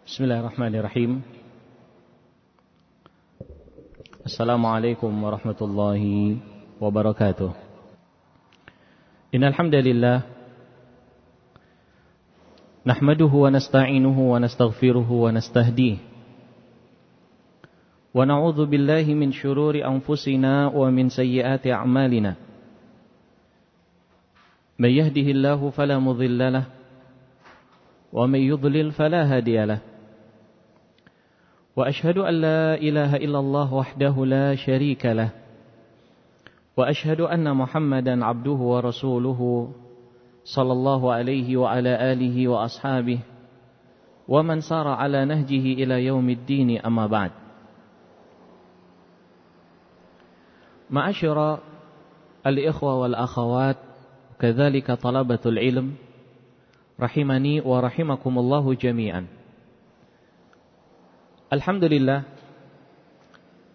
Bismillahirrahmanirrahim. Assalamualaikum warahmatullahi wabarakatuh. Innal hamdalillah nahmaduhu wa nasta'inuhu wa nastaghfiruhu wa nastahdihi wa na'udzu billahi min syururi anfusina wa min sayyiati a'malina. May yahdihillahu fala mudilla lahu wa may yudlil fala hadiya lahu. Wa ashhadu an la ilaha illallah wahdahu la syarika lah. Wa ashhadu anna Muhammadan abduhu wa rasuluhu sallallahu alaihi wa ala alihi wa ashabihi wa man sara ala nahjihi ila yaumiddin, amma ba'd. Ma'asyara al-ikhwa wal akhawat, kadzalika talabatul ilm, rahimani wa rahimakumullahu jami'an. Alhamdulillah,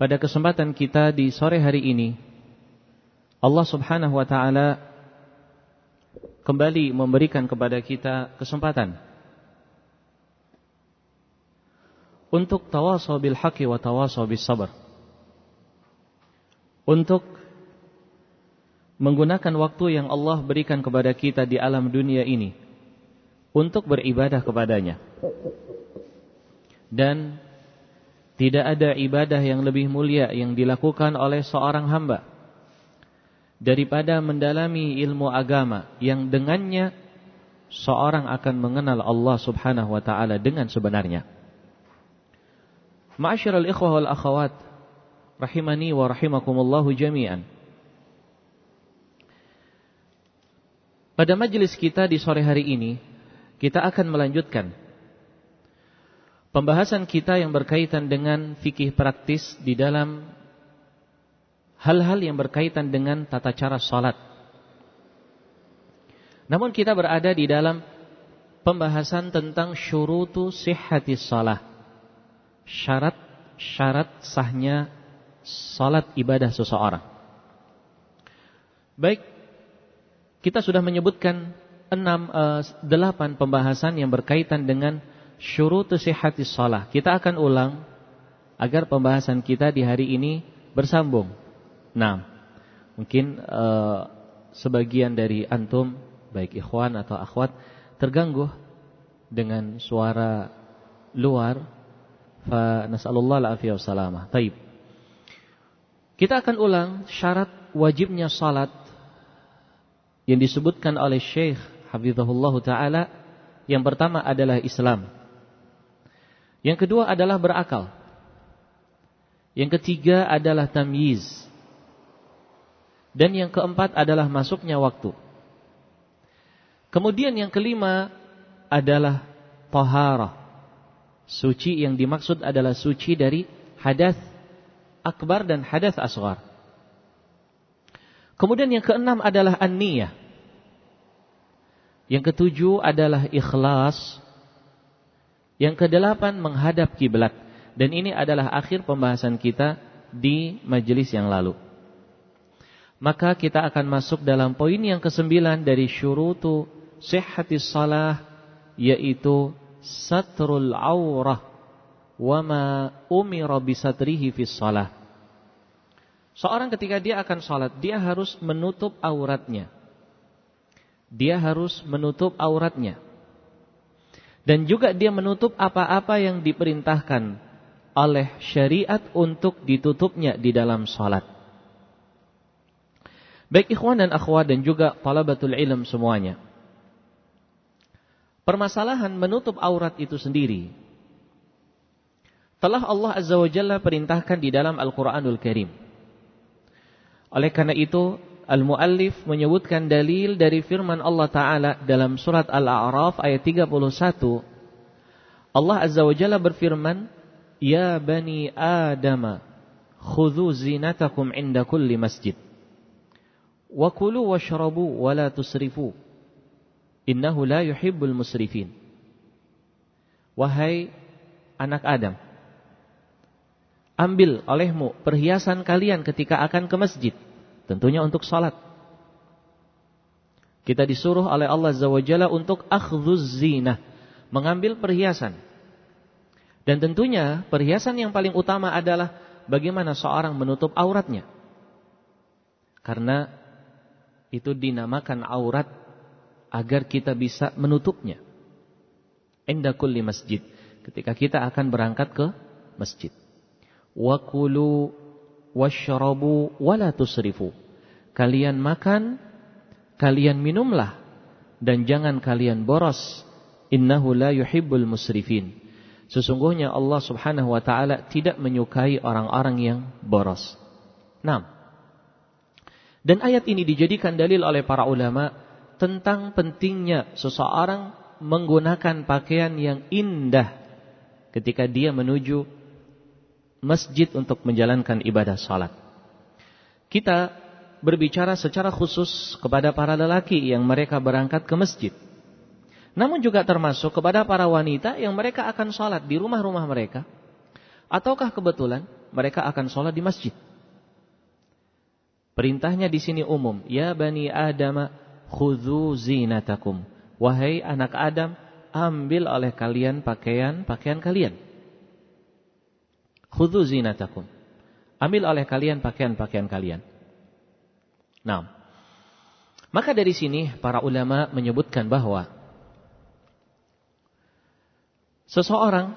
pada kesempatan kita di sore hari ini, Allah subhanahu wa ta'ala kembali memberikan kepada kita kesempatan untuk tawasaw bil haqqi wa tawasaw bis sabr, untuk menggunakan waktu yang Allah berikan kepada kita di alam dunia ini untuk beribadah kepadanya. Dan tidak ada ibadah yang lebih mulia yang dilakukan oleh seorang hamba daripada mendalami ilmu agama yang dengannya seorang akan mengenal Allah subhanahu wa ta'ala dengan sebenarnya. Ma'asyiral ikhwah wal akhawat, rahimani wa rahimakumullahu jami'an. Pada majelis kita di sore hari ini, kita akan melanjutkan pembahasan kita yang berkaitan dengan fikih praktis di dalam hal-hal yang berkaitan dengan tata cara salat. Namun kita berada di dalam pembahasan tentang syurutu sihhatis salah, syarat-syarat sahnya salat ibadah seseorang. Baik, kita sudah menyebutkan 8 pembahasan yang berkaitan dengan syurutu sihhatis salah. Kita akan ulang agar pembahasan kita di hari ini bersambung. Nah, mungkin sebagian dari antum, baik ikhwan atau akhwat, terganggu dengan suara luar. Fa nas'alullah al-afiyah wassalamah. Taib. Kita akan ulang syarat wajibnya salat yang disebutkan oleh Syekh hafizahullah ta'ala. Yang pertama adalah Islam. Yang kedua adalah berakal. Yang ketiga adalah tamyiz. Dan yang keempat adalah masuknya waktu. Kemudian yang kelima adalah taharah. Suci yang dimaksud adalah suci dari hadath akbar dan hadath asghar. Kemudian yang keenam adalah an-niyah. Yang ketujuh adalah ikhlas. Yang kedelapan menghadap kiblat. Dan ini adalah akhir pembahasan kita di majelis yang lalu. Maka kita akan masuk dalam poin yang ke-9 dari syurutu sihhatis salah, yaitu satrul aurah wa ma umira bisatrihi fis salah. Seorang ketika dia akan salat, dia harus menutup auratnya. Dia harus menutup auratnya. Dan juga dia menutup apa-apa yang diperintahkan oleh syariat untuk ditutupnya di dalam salat. Baik ikhwan dan akhwat dan juga talabatul ilm semuanya. Permasalahan menutup aurat itu sendiri telah Allah Azza wa Jalla perintahkan di dalam Al-Quranul Karim. Oleh karena itu, al-muallif menyebutkan dalil dari firman Allah Ta'ala dalam surat Al-A'raf ayat 31. Allah Azza wa Jalla berfirman, Ya bani Adama, khudhu zinatakum inda kulli masjid. Wa kulu washrabu wa la tusrifu. Innahu la yuhibbul musrifin. Wahai anak Adam, ambil olehmu perhiasan kalian ketika akan ke masjid. Tentunya untuk salat. Kita disuruh oleh Allah Azza wa Jalla untuk akhdhuz zinah, mengambil perhiasan. Dan tentunya perhiasan yang paling utama adalah bagaimana seorang menutup auratnya. Karena itu dinamakan aurat agar kita bisa menutupnya. Inda kulli masjid, ketika kita akan berangkat ke masjid. Wa kulu washrabu wala tusrifu. Kalian makan, kalian minumlah, dan jangan kalian boros. Innahu la yuhibbul musrifin. Sesungguhnya Allah Subhanahu wa taala tidak menyukai orang-orang yang boros. Nah, dan ayat ini dijadikan dalil oleh para ulama tentang pentingnya seseorang menggunakan pakaian yang indah ketika dia menuju masjid untuk menjalankan ibadah salat. Kita berbicara secara khusus kepada para lelaki yang mereka berangkat ke masjid. Namun juga termasuk kepada para wanita yang mereka akan salat di rumah-rumah mereka. Ataukah kebetulan mereka akan salat di masjid. Perintahnya di sini umum. Ya bani Adam, khudzu zinatakum. Wahai anak Adam, ambil oleh kalian pakaian kalian. Khudzu zinatakum. Ambil oleh kalian pakaian kalian. Nah, maka dari sini para ulama menyebutkan bahwa seseorang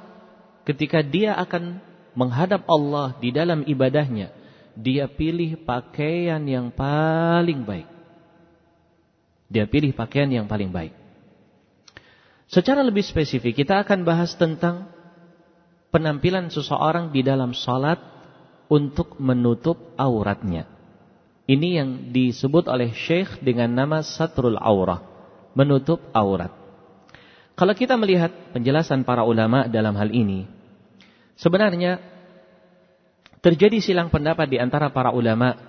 ketika dia akan menghadap Allah di dalam ibadahnya, dia pilih pakaian yang paling baik. Dia pilih pakaian yang paling baik. Secara lebih spesifik, kita akan bahas tentang penampilan seseorang di dalam salat untuk menutup auratnya. Ini yang disebut oleh Syekh dengan nama satrul aurah, menutup aurat. Kalau kita melihat penjelasan para ulama dalam hal ini, sebenarnya terjadi silang pendapat di antara para ulama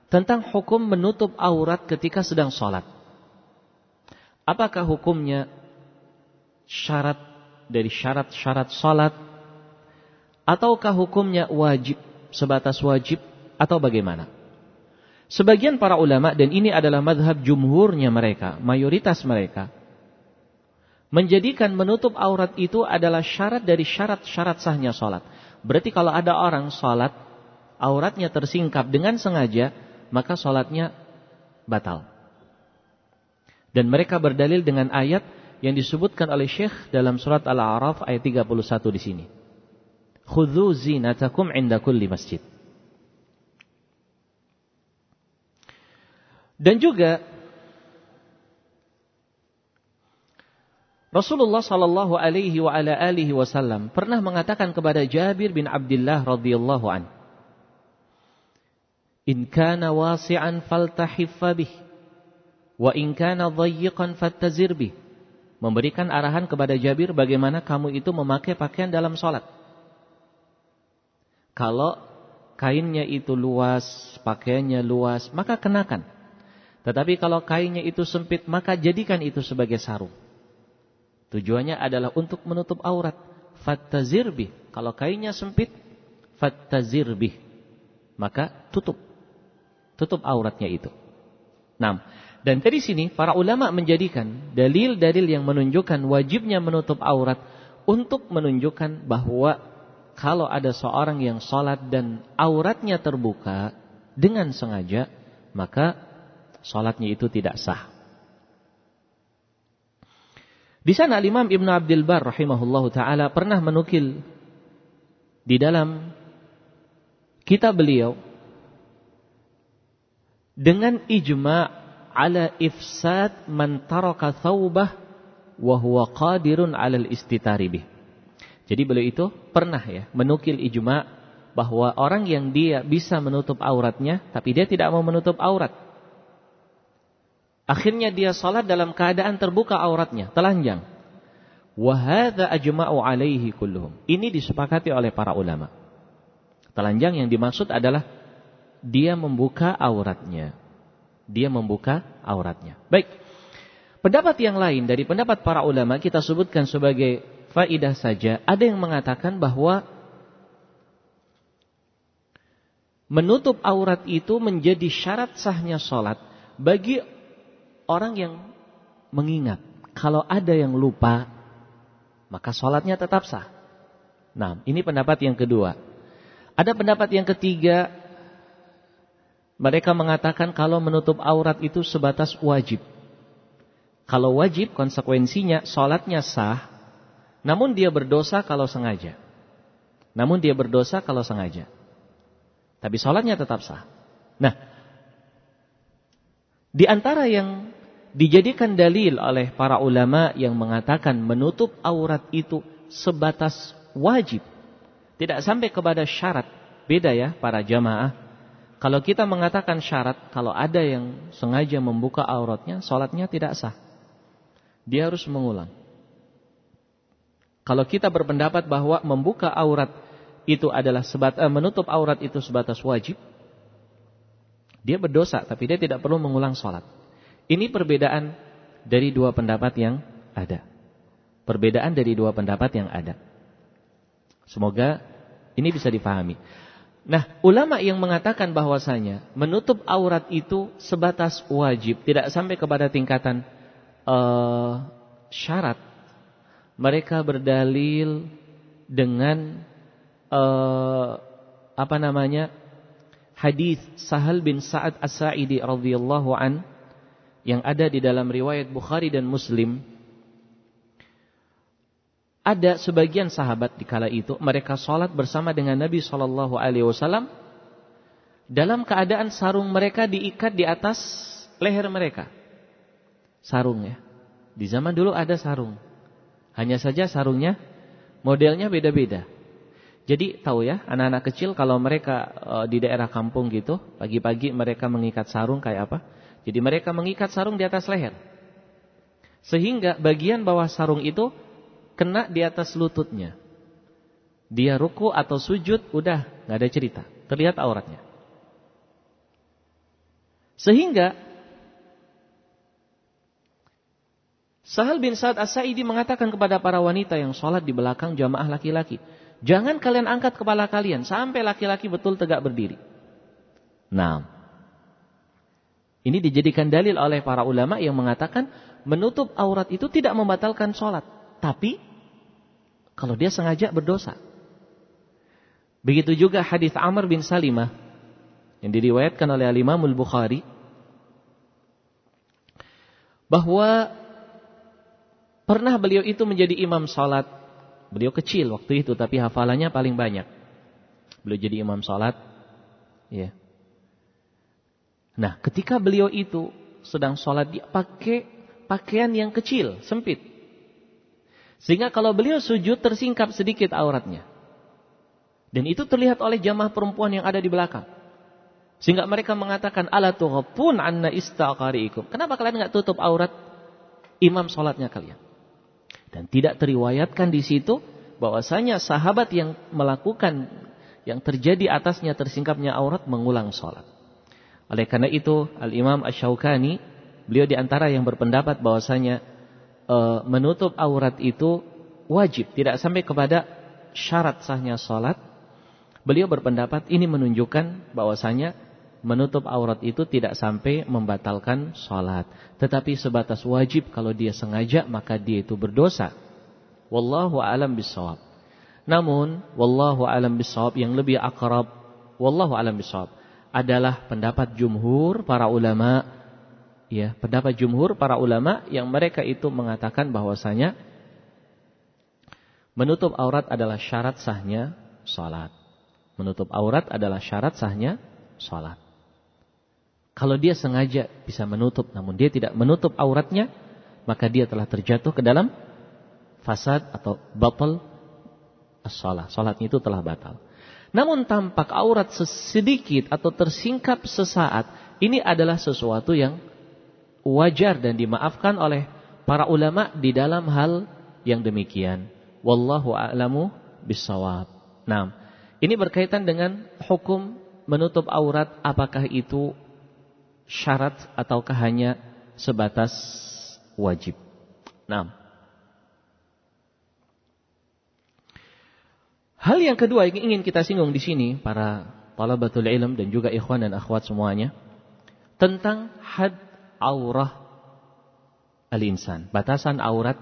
tentang hukum menutup aurat ketika sedang salat. Apakah hukumnya syarat dari syarat-syarat salat, ataukah hukumnya wajib, sebatas wajib, atau bagaimana? Sebagian para ulama, dan ini adalah madhab jumhurnya mereka, mayoritas mereka, menjadikan menutup aurat itu adalah syarat dari syarat-syarat sahnya salat. Berarti kalau ada orang salat, auratnya tersingkap dengan sengaja, maka salatnya batal. Dan mereka berdalil dengan ayat yang disebutkan oleh Syekh dalam surat Al-A'raf ayat 31 di sini. Khudzu zinatakum 'inda kulli masjid. Dan juga Rasulullah sallallahu alaihi wa ala alihi wasallam pernah mengatakan kepada Jabir bin Abdullah radhiyallahu an, "In kana wasi'an faltahiffa bih, wa in kana dhayyiqan fattazir bih." Memberikan arahan kepada Jabir bagaimana kamu itu memakai pakaian dalam salat. Kalau kainnya itu luas, pakaiannya luas, maka kenakan. Tetapi kalau kainnya itu sempit, maka jadikan itu sebagai sarung. Tujuannya adalah untuk menutup aurat. Fattazir bih. Kalau kainnya sempit, fattazir bih. Maka tutup auratnya itu. Nah, dan dari sini para ulama menjadikan dalil-dalil yang menunjukkan wajibnya menutup aurat untuk menunjukkan bahwa kalau ada seorang yang salat dan auratnya terbuka dengan sengaja, maka salatnya itu tidak sah. Di sana Imam Ibn Abdul Bar rahimahullahu taala pernah menukil di dalam kitab beliau dengan ijma' ala ifsad man taraka thawbah wa huwa qadirun 'alal istitari bih. Jadi beliau itu pernah menukil ijma' bahwa orang yang dia bisa menutup auratnya tapi dia tidak mau menutup aurat. Akhirnya dia salat dalam keadaan terbuka auratnya, telanjang. Wa hadza ajma'u 'alaihi kulluhum. Ini disepakati oleh para ulama. Telanjang yang dimaksud adalah dia membuka auratnya. Baik. Pendapat yang lain dari pendapat para ulama kita sebutkan sebagai faidah saja. Ada yang mengatakan bahwa menutup aurat itu menjadi syarat sahnya salat bagi orang yang mengingat. Kalau ada yang lupa, maka salatnya tetap sah. Nah, ini pendapat yang kedua. Ada pendapat yang ketiga, mereka mengatakan kalau menutup aurat itu sebatas wajib. Kalau wajib, konsekuensinya sholatnya sah, namun dia berdosa kalau sengaja. Tapi sholatnya tetap sah. Nah, di antara yang dijadikan dalil oleh para ulama yang mengatakan menutup aurat itu sebatas wajib, tidak sampai kepada syarat. Beda ya para jamaah. Kalau kita mengatakan syarat, kalau ada yang sengaja membuka auratnya, sholatnya tidak sah. Dia harus mengulang. Kalau kita berpendapat bahwa membuka aurat itu adalah menutup aurat itu sebatas wajib, dia berdosa, tapi dia tidak perlu mengulang sholat. Ini perbedaan dari dua pendapat yang ada. Semoga ini bisa dipahami. Nah, ulama yang mengatakan bahwasanya menutup aurat itu sebatas wajib, tidak sampai kepada tingkatan syarat. Mereka berdalil dengan hadis Sahal bin Sa'ad As-Sa'idi radhiyallahu an yang ada di dalam riwayat Bukhari dan Muslim. Ada sebagian sahabat di kala itu mereka sholat bersama dengan Nabi SAW dalam keadaan sarung mereka diikat di atas leher mereka. Sarung ya. Di zaman dulu ada sarung. Hanya saja sarungnya modelnya beda-beda. Jadi tahu ya, anak-anak kecil kalau mereka di daerah kampung gitu, pagi-pagi mereka mengikat sarung kayak apa? Jadi mereka mengikat sarung di atas leher. Sehingga bagian bawah sarung itu kena di atas lututnya. Dia ruku atau sujud, udah gak ada cerita. Terlihat auratnya. Sehingga Sahal bin Sa'ad As-Sa'idi mengatakan kepada para wanita yang sholat di belakang jamaah laki-laki, jangan kalian angkat kepala kalian sampai laki-laki betul tegak berdiri. Nah, ini dijadikan dalil oleh para ulama yang mengatakan menutup aurat itu tidak membatalkan sholat. Tapi kalau dia sengaja berdosa. Begitu juga hadis Amr bin Salimah yang diriwayatkan oleh Al-Imam Al-Bukhari, bahwa pernah beliau itu menjadi imam sholat. Beliau kecil waktu itu tapi hafalannya paling banyak. Beliau jadi imam sholat. Ya. Nah, ketika beliau itu sedang sholat, dia pakai pakaian yang kecil, sempit. Sehingga kalau beliau sujud tersingkap sedikit auratnya. Dan itu terlihat oleh jamaah perempuan yang ada di belakang. Sehingga mereka mengatakan, ala tughfun anna istaqariikum. Kenapa kalian enggak tutup aurat imam sholatnya kalian? Dan tidak teriwayatkan di situ bahwasanya sahabat yang melakukan yang terjadi atasnya tersingkapnya aurat mengulang sholat. Oleh karena itu Al-Imam Asy-Syaukani, beliau di antara yang berpendapat bahwasanya menutup aurat itu wajib, tidak sampai kepada syarat sahnya sholat. Beliau berpendapat ini menunjukkan bahwasanya menutup aurat itu tidak sampai membatalkan sholat, tetapi sebatas wajib. Kalau dia sengaja maka dia itu berdosa. Wallahu a'lam bishawab. Namun wallahu a'lam bishawab yang lebih akrab, wallahu a'lam bishawab, adalah pendapat jumhur para ulama. Ya, pendapat jumhur para ulama yang mereka itu mengatakan bahwasanya menutup aurat adalah syarat sahnya sholat. Menutup aurat adalah syarat sahnya sholat. Kalau dia sengaja bisa menutup namun dia tidak menutup auratnya, maka dia telah terjatuh ke dalam fasad atau batal as-shalah. Salatnya itu telah batal. Namun tampak aurat sedikit atau tersingkap sesaat, ini adalah sesuatu yang wajar dan dimaafkan oleh para ulama di dalam hal yang demikian. Wallahu a'lamu bissawab. Nah, ini berkaitan dengan hukum menutup aurat, apakah itu syarat ataukah hanya sebatas wajib. Nah, hal yang kedua yang ingin kita singgung di sini para talabatul ilm dan juga ikhwan dan akhwat semuanya, tentang had aurah al-insan, batasan aurat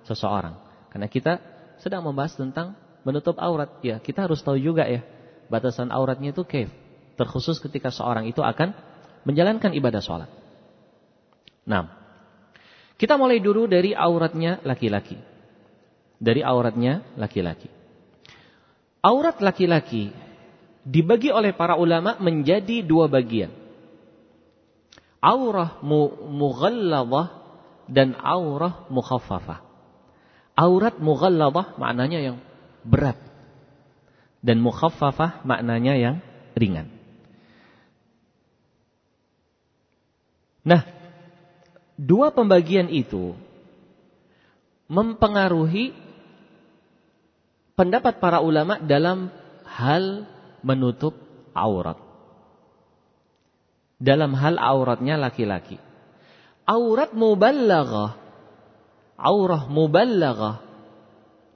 seseorang. Karena kita sedang membahas tentang menutup aurat. Ya, kita harus tahu juga ya, batasan auratnya itu kaif. Terkhusus ketika seorang itu akan menjalankan ibadah sholat. Nah, kita mulai dulu dari auratnya laki-laki. Dari auratnya laki-laki. Aurat laki-laki dibagi oleh para ulama menjadi dua bagian. Aurah mughalladhah dan aurah mukhaffafah. Aurat mughalladhah maknanya yang berat. Dan mukhaffafah maknanya yang ringan. Nah, dua pembagian itu mempengaruhi pendapat para ulama dalam hal menutup aurat. Dalam hal auratnya laki-laki. Aurat muballaghah. Aurah muballaghah.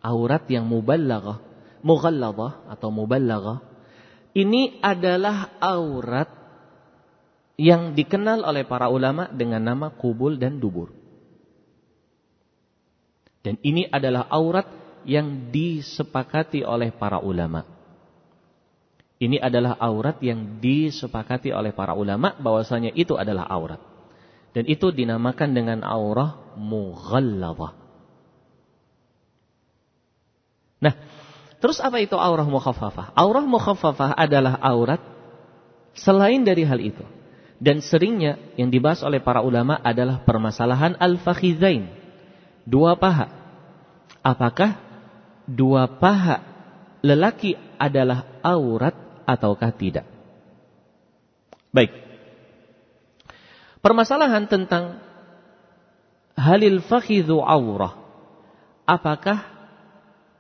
Aurat yang muballaghah. Mughalladhah atau muballaghah. Ini adalah aurat yang dikenal oleh para ulama dengan nama kubul dan dubur. Dan ini adalah aurat yang disepakati oleh para ulama. Ini adalah aurat yang disepakati oleh para ulama bahwasanya itu adalah aurat. Dan itu dinamakan dengan aurah mughalladhah. Nah, terus apa itu aurah mukhaffafah? Aurah mukhaffafah adalah aurat selain dari hal itu. Dan seringnya yang dibahas oleh para ulama adalah permasalahan al-fakhidzain. Dua paha. Apakah dua paha lelaki adalah aurat ataukah tidak? Baik. Permasalahan tentang halil fakhidhu aurah. Apakah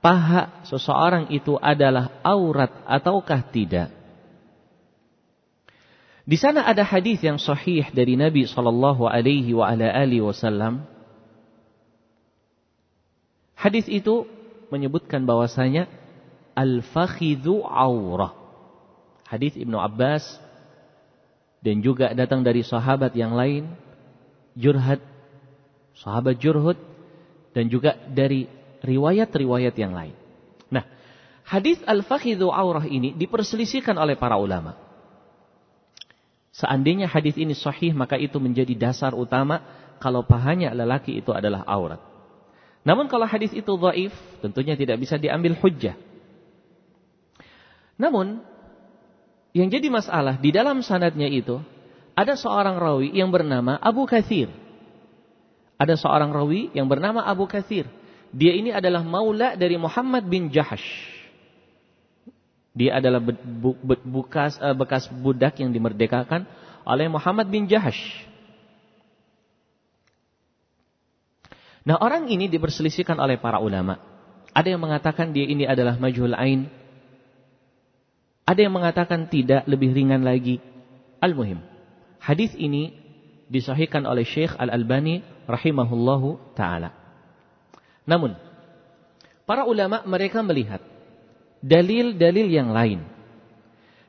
paha seseorang itu adalah aurat ataukah tidak? Di sana ada hadis yang sahih dari Nabi sallallahu alaihi wa ala alihi wasallam. Hadis itu menyebutkan bahwasanya al-fakhidhu aurah. Hadis Ibnu Abbas dan juga datang dari sahabat yang lain, sahabat Jurhud dan juga dari riwayat-riwayat yang lain. Nah, hadis al-fakhidhu aurah ini diperselisihkan oleh para ulama. Seandainya hadis ini sahih, maka itu menjadi dasar utama kalau pahanya lelaki itu adalah aurat. Namun kalau hadis itu dhaif, tentunya tidak bisa diambil hujjah. Namun yang jadi masalah di dalam sanadnya itu ada seorang rawi yang bernama Abu Katsir. Ada seorang rawi yang bernama Abu Katsir. Dia ini adalah maula dari Muhammad bin Jahash. Dia adalah bekas budak yang dimerdekakan oleh Muhammad bin Jahash. Nah, orang ini diperselisihkan oleh para ulama. Ada yang mengatakan dia ini adalah majhul ain. Ada yang mengatakan tidak, lebih ringan lagi. Al-muhim, hadis ini disahihkan oleh Syekh Al-Albani rahimahullahu ta'ala. Namun, para ulama mereka melihat dalil-dalil yang lain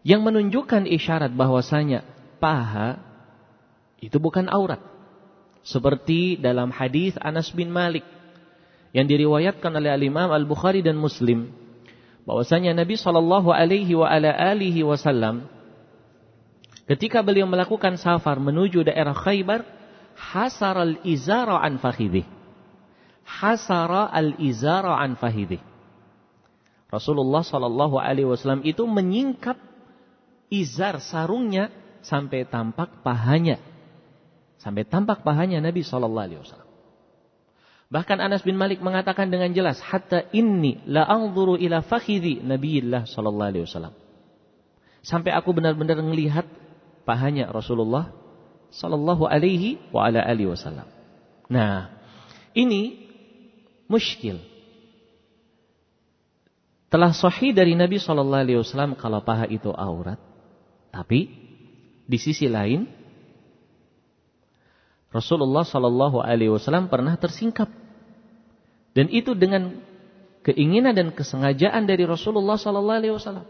yang menunjukkan isyarat bahwasanya paha itu bukan aurat. Seperti dalam hadis Anas bin Malik yang diriwayatkan oleh Imam Al-Bukhari dan Muslim, bahwasanya Nabi sallallahu alaihi wa ala alihi wasallam ketika beliau melakukan safar menuju daerah Khaybar, hasara al-izara an fakhidih. Hasara al-izara an fakhidih. Rasulullah sallallahu alaihi wasallam itu menyingkap izar sarungnya sampai tampak pahanya. Sampai tampak pahanya Nabi sallallahu alaihi wasallam. Bahkan Anas bin Malik mengatakan dengan jelas, hatta inni la anzuru ila fakhidhi Nabiyillah sallallahu alaihi wasallam. Sampai aku benar-benar melihat pahanya Rasulullah sallallahu alaihi wa ala alihi wasallam. Nah, ini muskil. Telah sahih dari Nabi sallallahu alaihi wasallam kalau paha itu aurat. Tapi di sisi lain Rasulullah sallallahu alaihi wasallam pernah tersingkap. Dan itu dengan keinginan dan kesengajaan dari Rasulullah sallallahu alaihi wasallam.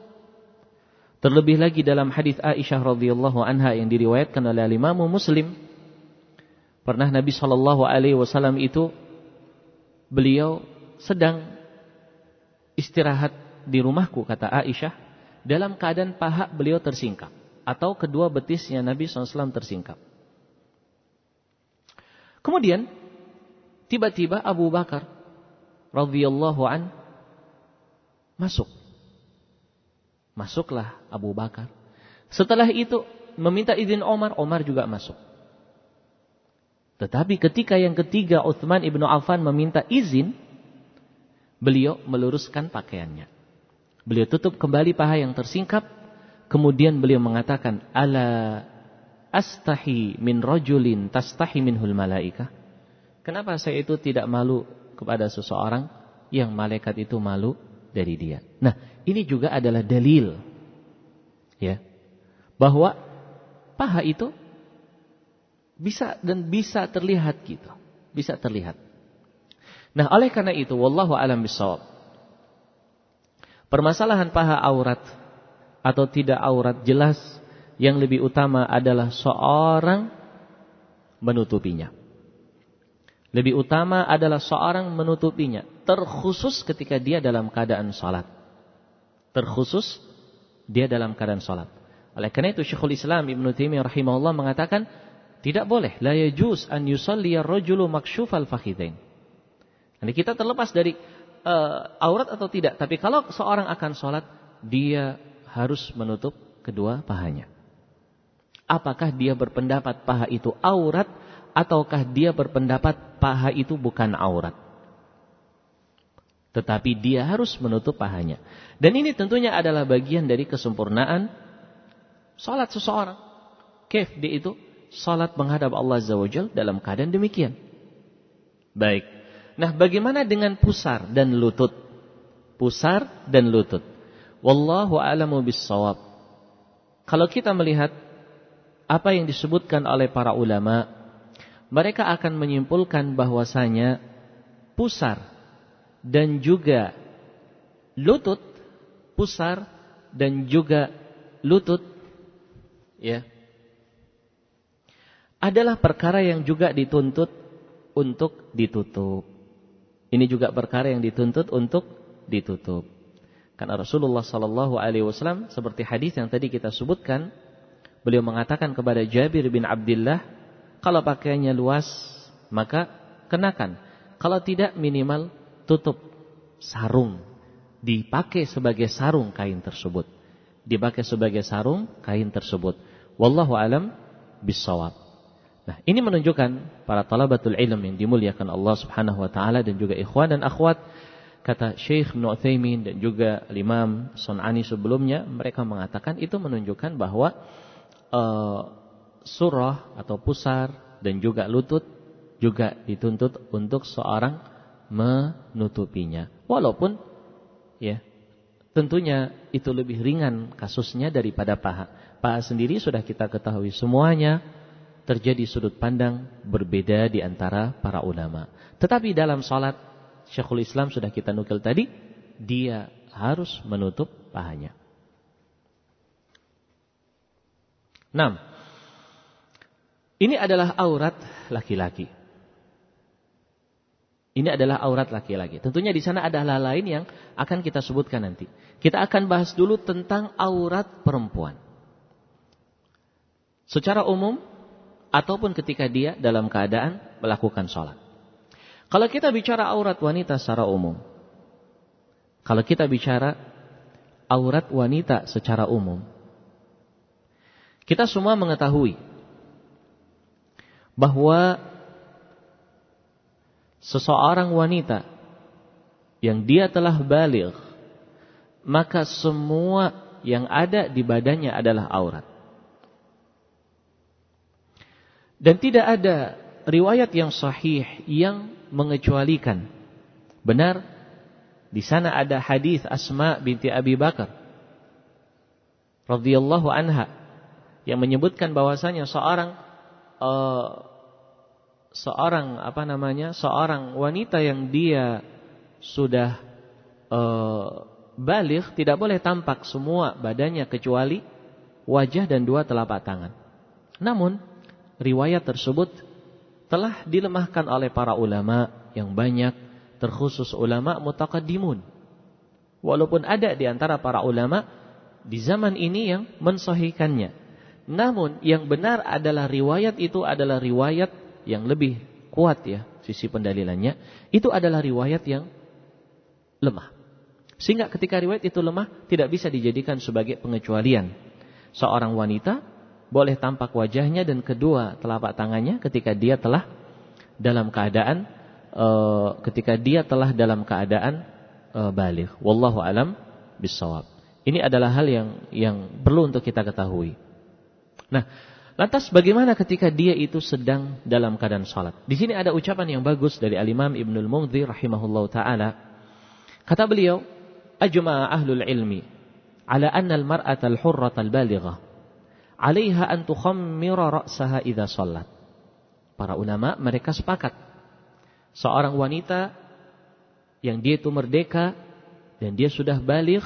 Terlebih lagi dalam hadis Aisyah radhiyallahu anha yang diriwayatkan oleh Imam Muslim, pernah Nabi sallallahu alaihi wasallam itu beliau sedang istirahat di rumahku, kata Aisyah, dalam keadaan paha beliau tersingkap atau kedua betisnya Nabi SAW tersingkap. Kemudian tiba-tiba Abu Bakar radhiyallahu an masuklah Abu Bakar. Setelah itu meminta izin Omar juga masuk. Tetapi ketika yang ketiga Utsman ibnu Affan meminta izin, beliau meluruskan pakaiannya. Beliau tutup kembali paha yang tersingkap. Kemudian beliau mengatakan, ala astahi min rajulin tastahi minhul malaikah. Kenapa saya itu tidak malu kepada seseorang yang malaikat itu malu dari dia. Nah, ini juga adalah dalil, ya, bahwa paha itu bisa terlihat gitu, bisa terlihat. Nah, oleh karena itu, wallahu a'lam bishawab, permasalahan paha aurat atau tidak aurat jelas yang lebih utama adalah seorang menutupinya. Lebih utama adalah seorang menutupinya, terkhusus ketika dia dalam keadaan salat. Terkhusus dia dalam keadaan salat. Oleh karena itu Syekhul Islam Ibnu Taimiyah rahimahullah mengatakan, tidak boleh, la yajuz an yusalli ar-rajulu maksyufal fakhidain. Nanti kita terlepas dari aurat atau tidak, tapi kalau seorang akan salat, dia harus menutup kedua pahanya. Apakah dia berpendapat paha itu aurat, ataukah dia berpendapat paha itu bukan aurat? Tetapi dia harus menutup pahanya. Dan ini tentunya adalah bagian dari kesempurnaan salat seseorang. Kaif dia itu salat menghadap Allah Azza wa Jalla dalam keadaan demikian. Baik. Nah, bagaimana dengan pusar dan lutut? Pusar dan lutut. Wallahu a'lamu bis-shawab. Kalau kita melihat apa yang disebutkan oleh para ulama, mereka akan menyimpulkan bahwasanya pusar dan juga lutut, pusar dan juga lutut, ya, adalah perkara yang juga dituntut untuk ditutup. Ini juga perkara yang dituntut untuk ditutup. Karena Rasulullah SAW seperti hadis yang tadi kita sebutkan, beliau mengatakan kepada Jabir bin Abdullah, kalau pakaiannya luas, maka kenakan. Kalau tidak, minimal tutup sarung. Dipakai sebagai sarung kain tersebut. Dipakai sebagai sarung kain tersebut. Wallahu alam bis-shawab. Nah, ini menunjukkan para talabatul ilm yang dimuliakan Allah Subhanahu wa taala dan juga ikhwan dan akhwat, kata Syekh Ibnu Utsaimin dan juga Imam Sun'ani sebelumnya, mereka mengatakan itu menunjukkan bahwa surah atau pusar dan juga lutut juga dituntut untuk seorang menutupinya. Walaupun ya tentunya itu lebih ringan kasusnya daripada paha. Paha sendiri sudah kita ketahui semuanya terjadi sudut pandang berbeda di antara para ulama. Tetapi dalam salat, Syekhul Islam sudah kita nukil tadi, dia harus menutup pahanya. 6. Ini adalah aurat laki-laki. Ini adalah aurat laki-laki. Tentunya di sana ada hal lain yang akan kita sebutkan nanti. Kita akan bahas dulu tentang aurat perempuan. Secara umum, ataupun ketika dia dalam keadaan melakukan sholat. Kalau kita bicara aurat wanita secara umum, kalau kita bicara aurat wanita secara umum, kita semua mengetahui bahwa seseorang wanita yang dia telah baligh, maka semua yang ada di badannya adalah aurat. Dan tidak ada riwayat yang sahih yang mengecualikan. Benar, di sana ada hadis Asma binti Abi Bakar radhiyallahu anha yang menyebutkan bahwasanya seorang wanita yang dia sudah baligh tidak boleh tampak semua badannya kecuali wajah dan dua telapak tangan. Namun riwayat tersebut telah dilemahkan oleh para ulama yang banyak, terkhusus ulama mutaqaddimun. Walaupun ada di antara para ulama di zaman ini yang mensahihkannya. Namun yang benar adalah riwayat itu adalah riwayat yang lebih kuat ya, sisi pendalilannya. Itu adalah riwayat yang lemah. Sehingga ketika riwayat itu lemah, tidak bisa dijadikan sebagai pengecualian. Seorang wanita boleh tampak wajahnya dan kedua telapak tangannya ketika dia telah dalam keadaan baligh. Wallahu alam bissawab. Ini adalah hal yang perlu untuk kita ketahui. Nah, lantas bagaimana ketika dia itu sedang dalam keadaan salat? Di sini ada ucapan yang bagus dari Al-Imam Ibnul Munzir rahimahullahu taala. Kata beliau, ajma'a ahlul ilmi ala anna al-mar'ata al-hurrata al-balighah 'alaiha an tukhammira ra'saha idza shallat. Para ulama mereka sepakat seorang wanita yang dia itu merdeka dan dia sudah baligh,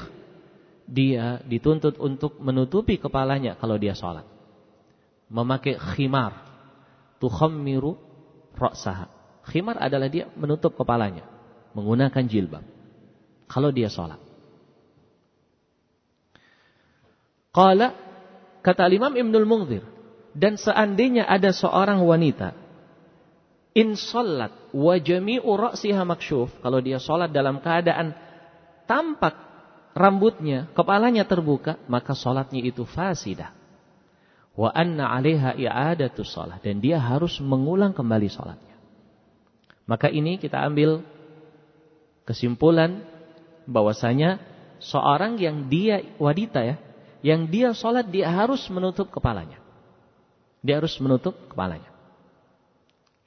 dia dituntut untuk menutupi kepalanya kalau dia salat. Memakai khimar, tukhammiru ra'saha. Khimar adalah dia menutup kepalanya menggunakan jilbab kalau dia salat. Qala, kata Imam Ibnul Munzir, dan seandainya ada seorang wanita in shallat wa jami'u ra'siha maksyuf, kalau dia salat dalam keadaan tampak rambutnya, kepalanya terbuka, maka salatnya itu fasidah. Wa anna 'alaiha i'adatu shalah, dan dia harus mengulang kembali salatnya. Maka ini kita ambil kesimpulan bahwasanya seorang yang dia wanita ya, yang dia salat dia harus menutup kepalanya. Dia harus menutup kepalanya.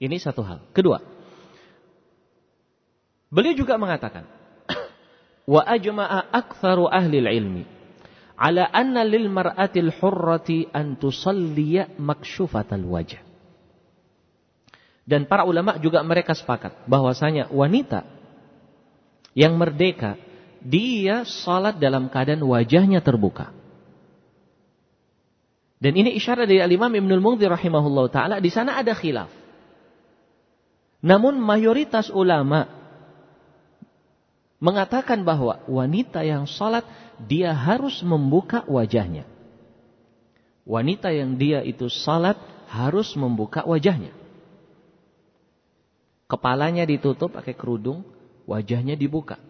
Ini satu hal. Kedua, beliau juga mengatakan, wa ajma'a aktsaru ahli ilmi ala anna lil mar'atil hurrati an tusalliya makshufatal wajh. Dan para ulama juga mereka sepakat bahwasanya wanita yang merdeka dia salat dalam keadaan wajahnya terbuka. Dan ini isyarat dari Imam Ibnul Munzir rahimahullahu taala, di sana ada khilaf. Namun mayoritas ulama mengatakan bahwa wanita yang salat dia harus membuka wajahnya. Wanita yang dia itu salat harus membuka wajahnya. Kepalanya ditutup pakai kerudung, wajahnya dibuka.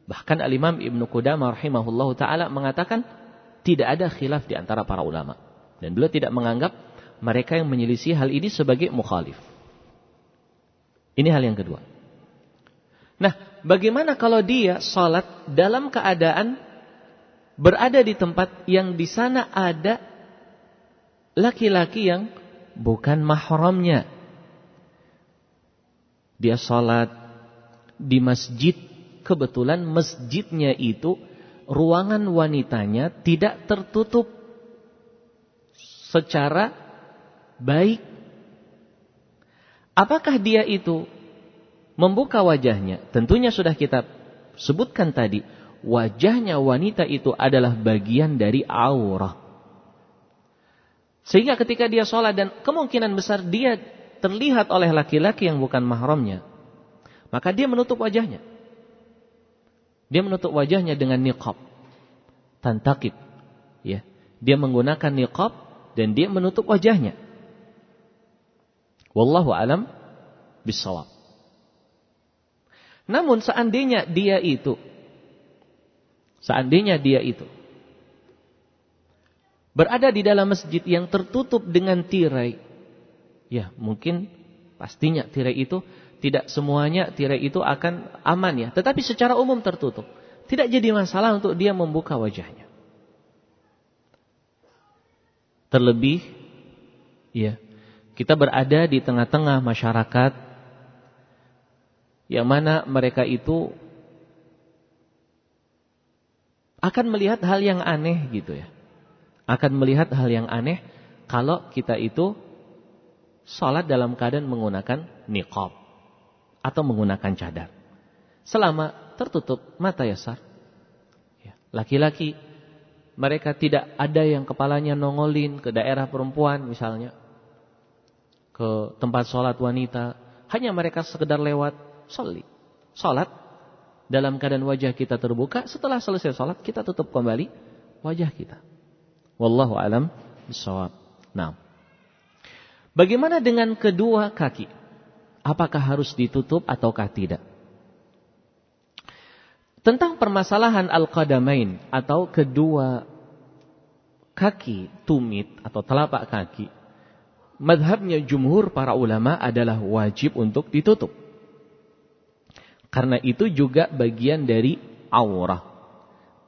Bahkan Al-Imam Ibnu Qudamah rahimahullahu taala mengatakan tidak ada khilaf di antara para ulama. Dan beliau tidak menganggap mereka yang menyelisih hal ini sebagai mukhalif. Ini hal yang kedua. Nah, bagaimana kalau dia salat dalam keadaan berada di tempat yang di sana ada laki-laki yang bukan mahramnya? Dia salat di masjid, kebetulan masjidnya itu ruangan wanitanya tidak tertutup secara baik. Apakah dia itu membuka wajahnya? Tentunya sudah kita sebutkan tadi, wajahnya wanita itu adalah bagian dari aurah. Sehingga ketika dia sholat dan kemungkinan besar dia terlihat oleh laki-laki yang bukan mahramnya, maka dia menutup wajahnya. Dia menutup wajahnya dengan niqab, tantakib. Ya, dia menggunakan niqab dan dia menutup wajahnya. Wallahu alam bissawab. Namun seandainya dia itu berada di dalam masjid yang tertutup dengan tirai, ya mungkin pastinya tirai itu tidak semuanya tirai itu akan aman ya, tetapi secara umum tertutup. Tidak jadi masalah untuk dia membuka wajahnya. Terlebih ya, kita berada di tengah-tengah masyarakat yang mana mereka itu akan melihat hal yang aneh gitu ya. Akan melihat hal yang aneh kalau kita itu salat dalam keadaan menggunakan niqab atau menggunakan cadar. Selama tertutup mata yasar. Ya, laki-laki mereka tidak ada yang kepalanya nongolin ke daerah perempuan misalnya, ke tempat sholat wanita, hanya mereka sekedar lewat salat dalam keadaan wajah kita terbuka, setelah selesai sholat kita tutup kembali wajah kita. Wallahu alam bishawab. Nah, bagaimana dengan kedua kaki? Apakah harus ditutup ataukah tidak? Tentang permasalahan al-qadamain atau kedua kaki tumit atau telapak kaki, madhabnya jumhur para ulama adalah wajib untuk ditutup. Karena itu juga bagian dari aurah.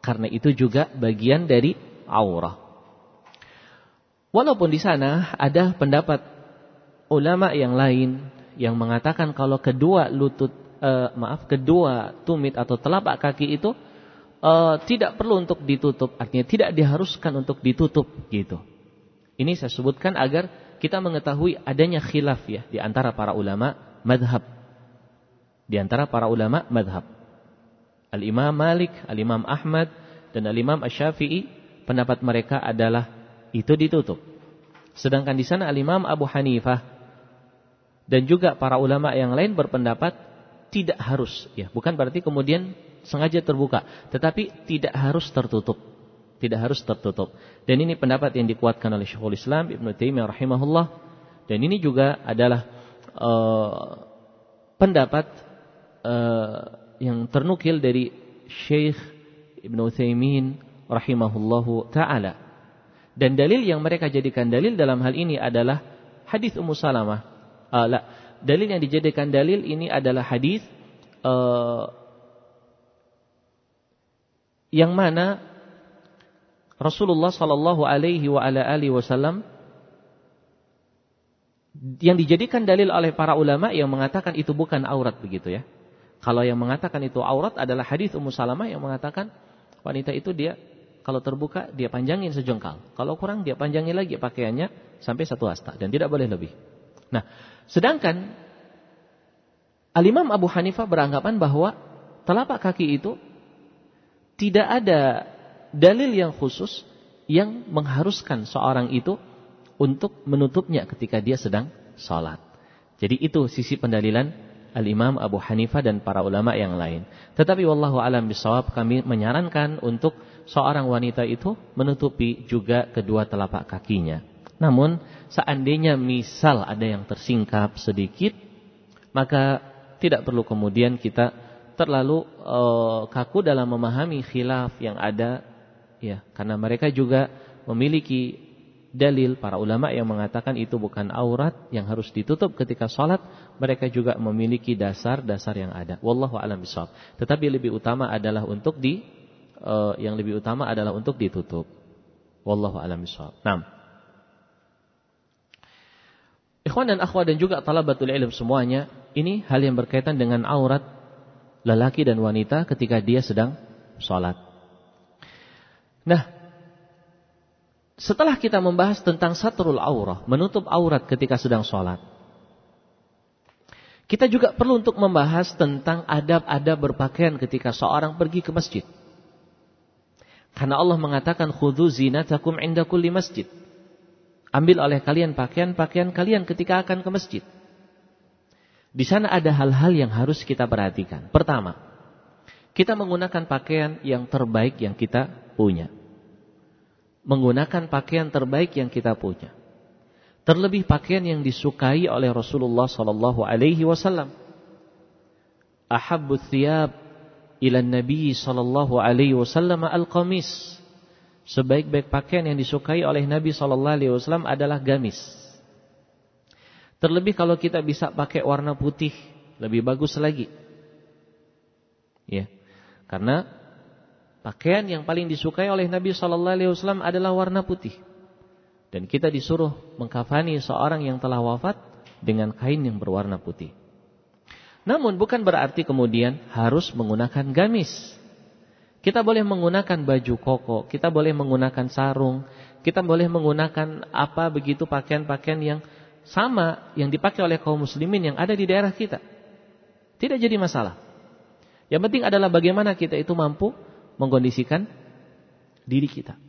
Karena itu juga bagian dari aurah. Walaupun di sana ada pendapat ulama yang lain yang mengatakan kalau kedua tumit atau telapak kaki itu tidak perlu untuk ditutup, artinya tidak diharuskan untuk ditutup gitu. Ini saya sebutkan agar kita mengetahui adanya khilaf ya di antara para ulama madhab. Di antara para ulama madhab. Al-Imam Malik, Al-Imam Ahmad, dan Al-Imam Asy-Syafi'i, pendapat mereka adalah itu ditutup. Sedangkan di sana Al-Imam Abu Hanifah dan juga para ulama yang lain berpendapat tidak harus. Ya, bukan berarti kemudian sengaja terbuka, tetapi tidak harus tertutup. Tidak harus tertutup. Dan ini pendapat yang dikuatkan oleh Syekhul Islam Ibnu Taimiyah rahimahullah. Dan ini juga adalah pendapat yang ternukil dari Syekh Ibnu Utsaimin rahimahullahu ta'ala. Dan dalil yang mereka jadikan dalil dalam hal ini adalah hadis Ummu Salamah. Dalil yang dijadikan dalil ini adalah hadis yang mana Rasulullah sallallahu alaihi wa ala alihi wasallam yang dijadikan dalil oleh para ulama yang mengatakan itu bukan aurat begitu ya. Kalau yang mengatakan itu aurat adalah hadis Ummu Salamah yang mengatakan wanita itu dia kalau terbuka dia panjangin sejengkal. Kalau kurang dia panjangin lagi pakaiannya sampai 1 hasta dan tidak boleh lebih. Nah, sedangkan Al-Imam Abu Hanifah beranggapan bahwa telapak kaki itu tidak ada dalil yang khusus yang mengharuskan seorang itu untuk menutupnya ketika dia sedang sholat. Jadi itu sisi pendalilan Al-Imam Abu Hanifah dan para ulama yang lain. Tetapi wallahu alam bishawab, kami menyarankan untuk seorang wanita itu menutupi juga kedua telapak kakinya. Namun seandainya misal ada yang tersingkap sedikit, maka tidak perlu kemudian kita terlalu kaku dalam memahami khilaf yang ada ya, karena mereka juga memiliki dalil para ulama yang mengatakan itu bukan aurat yang harus ditutup ketika sholat. Mereka juga memiliki dasar-dasar yang ada. Wallahu a'lam bishawab. Tetapi lebih utama adalah untuk ditutup. Wallahu a'lam bishawab. Naam. Ikhwan dan akhwat dan juga talabatul ilm semuanya, ini hal yang berkaitan dengan aurat lelaki dan wanita ketika dia sedang sholat. Nah, setelah kita membahas tentang satrul aurah, menutup aurat ketika sedang sholat, kita juga perlu untuk membahas tentang adab-adab berpakaian ketika seorang pergi ke masjid. Karena Allah mengatakan khudzu zinatakum inda kulli masjid. Ambil oleh kalian pakaian-pakaian kalian ketika akan ke masjid. Di sana ada hal-hal yang harus kita perhatikan. Pertama, kita menggunakan pakaian yang terbaik yang kita punya. Menggunakan pakaian terbaik yang kita punya. Terlebih pakaian yang disukai oleh Rasulullah sallallahu alaihi wasallam. Ahabbu thiyab ila Nabi sallallahu alaihi wasallam al-qamis. Sebaik-baik pakaian yang disukai oleh Nabi sallallahu alaihi wasallam adalah gamis. Terlebih kalau kita bisa pakai warna putih, lebih bagus lagi. Ya. Karena pakaian yang paling disukai oleh Nabi sallallahu alaihi wasallam adalah warna putih. Dan kita disuruh mengkafani seorang yang telah wafat dengan kain yang berwarna putih. Namun bukan berarti kemudian harus menggunakan gamis. Kita boleh menggunakan baju koko, kita boleh menggunakan sarung, kita boleh menggunakan begitu pakaian-pakaian yang sama yang dipakai oleh kaum muslimin yang ada di daerah kita. Tidak jadi masalah. Yang penting adalah bagaimana kita itu mampu mengkondisikan diri kita.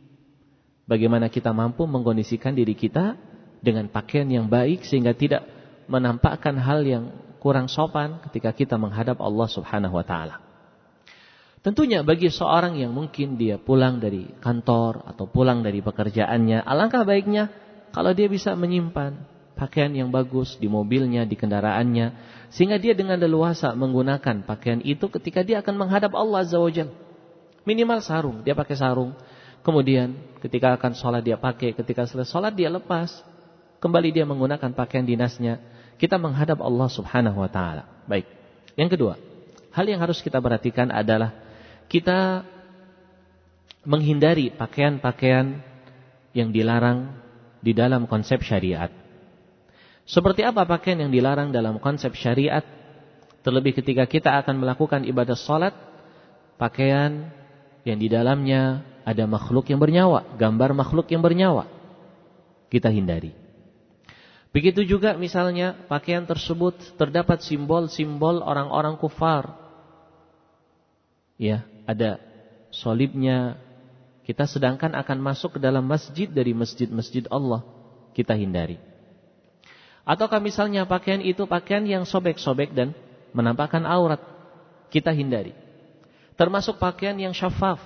Bagaimana kita mampu mengkondisikan diri kita dengan pakaian yang baik sehingga tidak menampakkan hal yang kurang sopan ketika kita menghadap Allah Subhanahu wa taala. Tentunya bagi seorang yang mungkin dia pulang dari kantor atau pulang dari pekerjaannya, alangkah baiknya kalau dia bisa menyimpan pakaian yang bagus di mobilnya, di kendaraannya, sehingga dia dengan leluasa menggunakan pakaian itu ketika dia akan menghadap Allah Azza wa Jalla. Minimal sarung, dia pakai sarung. Kemudian ketika akan sholat dia pakai, ketika selesai sholat dia lepas. Kembali dia menggunakan pakaian dinasnya. Kita menghadap Allah Subhanahu wa ta'ala. Baik. Yang kedua, hal yang harus kita perhatikan adalah kita menghindari pakaian-pakaian yang dilarang di dalam konsep syariat. Seperti apa pakaian yang dilarang dalam konsep syariat? Terlebih ketika kita akan melakukan ibadah sholat, pakaian yang di dalamnya ada makhluk yang bernyawa, gambar makhluk yang bernyawa, kita hindari. Begitu juga misalnya pakaian tersebut terdapat simbol-simbol orang-orang kufar. Ya, ada salibnya. Kita sedangkan akan masuk ke dalam masjid dari masjid-masjid Allah, kita hindari. Ataukah misalnya pakaian itu pakaian yang sobek-sobek dan menampakkan aurat, kita hindari. Termasuk pakaian yang syafaf,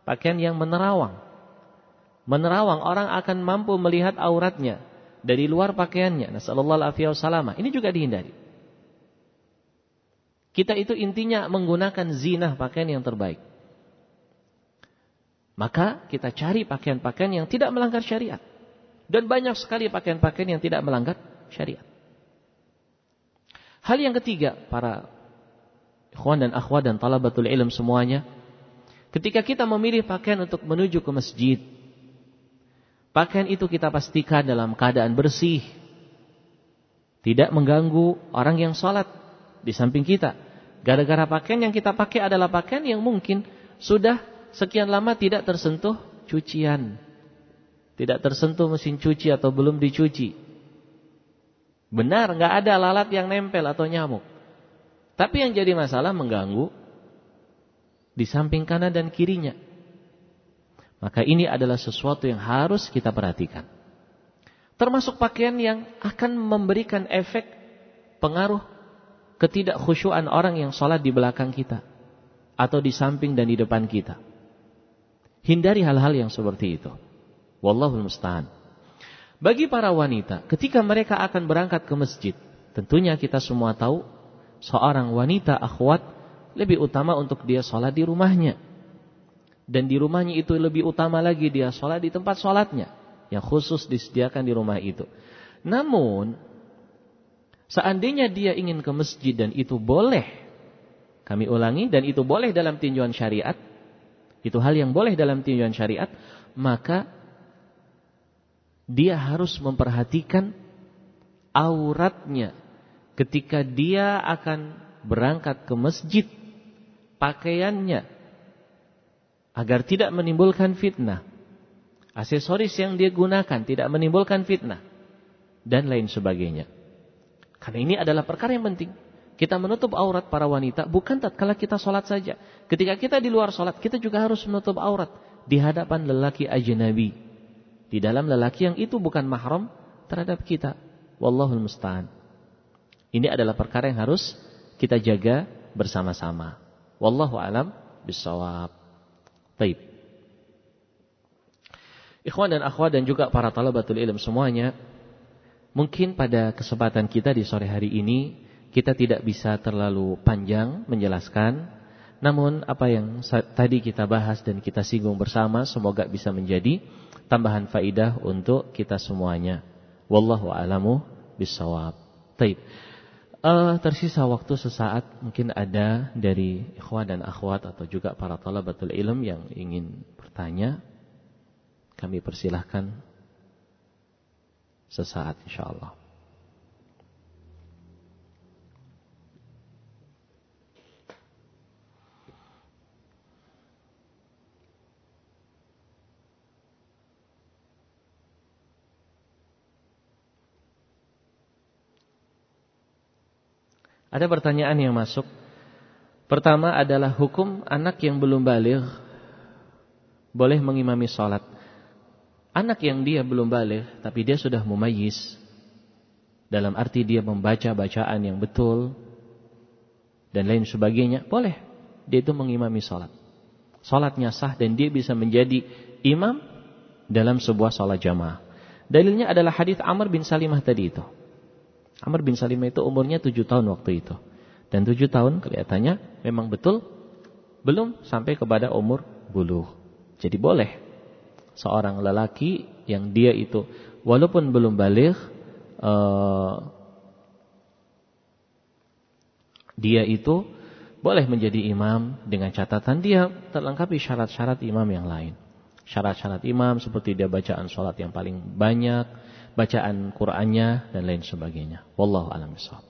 pakaian yang menerawang. Menerawang, orang akan mampu melihat auratnya dari luar pakaiannya. Nasallallahu alaihi wasallam. Ini juga dihindari. Kita itu intinya menggunakan zinah, pakaian yang terbaik. Maka kita cari pakaian-pakaian yang tidak melanggar syariat. Dan banyak sekali pakaian-pakaian yang tidak melanggar syariat. Hal yang ketiga, para ikhwan dan akhwat dan talabatul ilm semuanya, ketika kita memilih pakaian untuk menuju ke masjid, pakaian itu kita pastikan dalam keadaan bersih, tidak mengganggu orang yang sholat di samping kita. Gara-gara pakaian yang kita pakai adalah pakaian yang mungkin sudah sekian lama tidak tersentuh cucian, tidak tersentuh mesin cuci atau belum dicuci. Benar, nggak ada lalat yang nempel atau nyamuk. Tapi yang jadi masalah mengganggu di samping kanan dan kirinya. Maka ini adalah sesuatu yang harus kita perhatikan. Termasuk pakaian yang akan memberikan efek pengaruh ketidakkhusyuan orang yang sholat di belakang kita, atau di samping dan di depan kita. Hindari hal-hal yang seperti itu. Wallahul musta'an. Bagi para wanita, ketika mereka akan berangkat ke masjid, tentunya kita semua tahu, seorang wanita akhwat lebih utama untuk dia sholat di rumahnya. Dan di rumahnya itu lebih utama lagi dia sholat di tempat sholatnya, yang khusus disediakan di rumah itu. Namun, seandainya dia ingin ke masjid dan itu boleh, kami ulangi, dan itu boleh dalam tinjauan syariat, itu hal yang boleh dalam tinjauan syariat, maka dia harus memperhatikan auratnya ketika dia akan berangkat ke masjid, pakaiannya, agar tidak menimbulkan fitnah. Aksesoris yang dia gunakan tidak menimbulkan fitnah, dan lain sebagainya. Karena ini adalah perkara yang penting. Kita menutup aurat para wanita bukan tatkala kita sholat saja. Ketika kita di luar sholat, kita juga harus menutup aurat di hadapan lelaki ajnabi, di dalam lelaki yang itu bukan mahram terhadap kita. Wallahul musta'an. Ini adalah perkara yang harus kita jaga bersama-sama. Wallahu alam bissawab. Baik. Ikhwan dan akhwat dan juga para talabatul ilm semuanya, mungkin pada kesempatan kita di sore hari ini kita tidak bisa terlalu panjang menjelaskan, namun apa yang tadi kita bahas dan kita singgung bersama semoga bisa menjadi tambahan faidah untuk kita semuanya. Wallahu a'lamu bissawab. Baik. Tersisa waktu sesaat, mungkin ada dari ikhwan dan akhwat atau juga para talabatul ilm yang ingin bertanya. Kami persilahkan sesaat insyaallah. Ada pertanyaan yang masuk. Pertama adalah hukum anak yang belum baligh boleh mengimami sholat. Anak yang dia belum baligh tapi dia sudah mumayyiz, dalam arti dia membaca bacaan yang betul dan lain sebagainya, boleh dia itu mengimami sholat. Sholatnya sah dan dia bisa menjadi imam dalam sebuah sholat jamaah. Dalilnya adalah hadis Amr bin Salimah tadi itu. Amr bin Salimah itu umurnya 7 tahun waktu itu. Dan 7 tahun kelihatannya memang betul belum sampai kepada umur buluh. Jadi boleh seorang lelaki yang dia itu walaupun belum baligh, dia itu boleh menjadi imam dengan catatan dia terlengkapi syarat-syarat imam yang lain. Syarat-syarat imam seperti dia bacaan sholat yang paling banyak, bacaan Qur'annya dan lain sebagainya. Wallahu a'lam bishawab.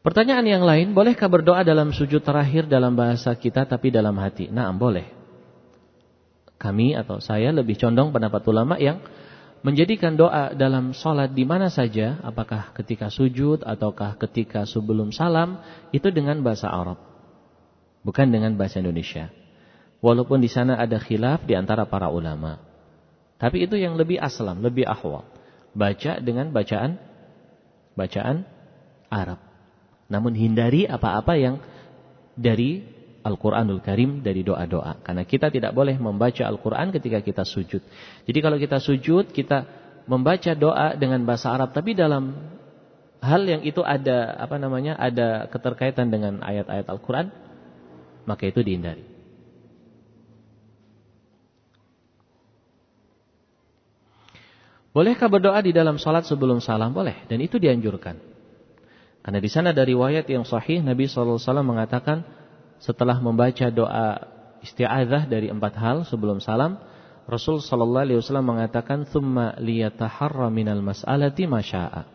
Pertanyaan yang lain, bolehkah berdoa dalam sujud terakhir dalam bahasa kita tapi dalam hati? Naam, boleh. Kami atau saya lebih condong pendapat ulama yang menjadikan doa dalam sholat di mana saja, apakah ketika sujud ataukah ketika sebelum salam, itu dengan bahasa Arab, bukan dengan bahasa Indonesia. Walaupun di sana ada khilaf di antara para ulama. Tapi itu yang lebih aslam, lebih ahwal. Baca dengan bacaan Arab. Namun hindari apa-apa yang dari Al-Quranul Karim, dari doa-doa. Karena kita tidak boleh membaca Al-Quran ketika kita sujud. Jadi kalau kita sujud, kita membaca doa dengan bahasa Arab. Tapi dalam hal yang itu ada ada keterkaitan dengan ayat-ayat Al-Quran, maka itu dihindari. Bolehkah berdoa di dalam salat sebelum salam? Boleh, dan itu dianjurkan. Karena di sana ada riwayat yang sahih, Nabi SAW mengatakan setelah membaca doa isti'adzah dari 4 hal sebelum salam, Rasul SAW mengatakan thumma liyataharra minal mas'alati masya'a.